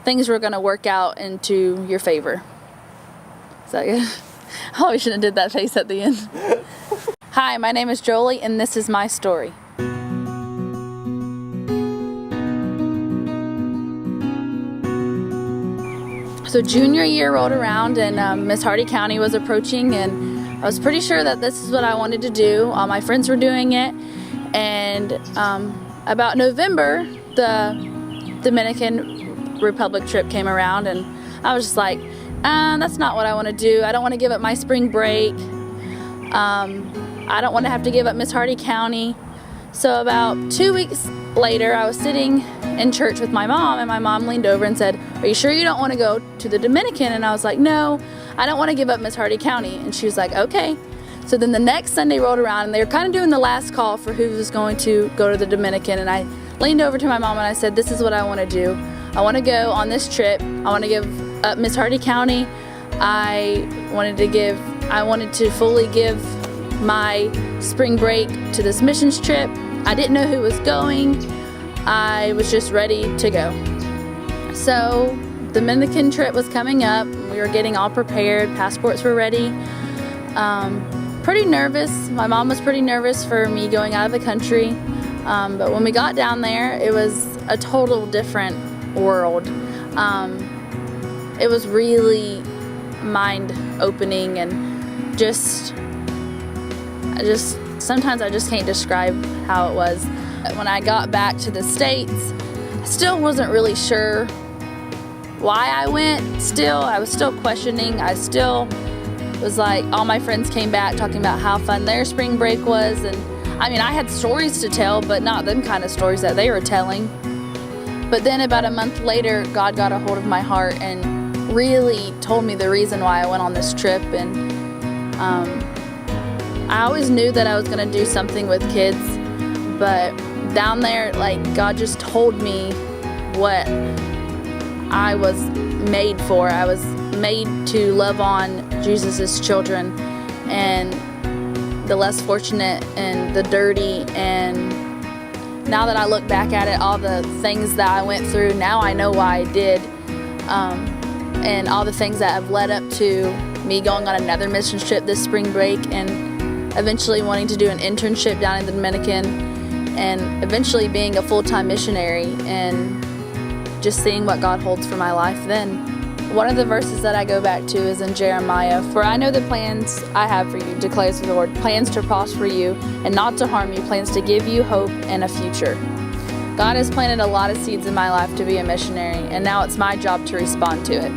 things were going to work out into your favor. So yeah, I probably shouldn't have did that face at the end. Hi, my name is Joley, and this is my story. So junior year rolled around, and Miss Hardy County was approaching, and I was pretty sure that this is what I wanted to do. All my friends were doing it, and about November, the Dominican Republic trip came around, and I was just like, that's not what I want to do. I don't want to give up my spring break. I don't want to have to give up Miss Hardy County. So about 2 weeks later, I was sitting in church with my mom, and my mom leaned over and said, "Are you sure you don't want to go to the Dominican?" And I was like, "No, I don't want to give up Miss Hardy County." And she was like, "Okay." So then the next Sunday rolled around, and they were kind of doing the last call for who was going to go to the Dominican, and I leaned over to my mom and I said, "This is what I want to do. I want to go on this trip. I want to give up Miss Hardy County. I wanted to fully give my spring break to this missions trip. I didn't know who was going. I was just ready to go." So the Dominican trip was coming up. We were getting all prepared. Passports were ready. Pretty nervous. My mom was pretty nervous for me going out of the country. But when we got down there, it was a total different world. It was really mind-opening, and sometimes I just can't describe how it was. When I got back to the States, I still wasn't really sure why I went. I was still questioning. I still was like, all my friends came back talking about how fun their spring break was, and I mean, I had stories to tell, but not them kind of stories that they were telling. But then about a month later, God got a hold of my heart and really told me the reason why I went on this trip. And I always knew that I was going to do something with kids, but down there, like, God just told me what I was made for. I was made to love on Jesus' children, and the less fortunate and the dirty. And now that I look back at it, all the things that I went through, now I know why I did, and all the things that have led up to me going on another mission trip this spring break, and eventually wanting to do an internship down in the Dominican, and eventually being a full-time missionary, and just seeing what God holds for my life then. One of the verses that I go back to is in Jeremiah, "For I know the plans I have for you, declares the Lord, plans to prosper you and not to harm you, plans to give you hope and a future." God has planted a lot of seeds in my life to be a missionary, and now it's my job to respond to it.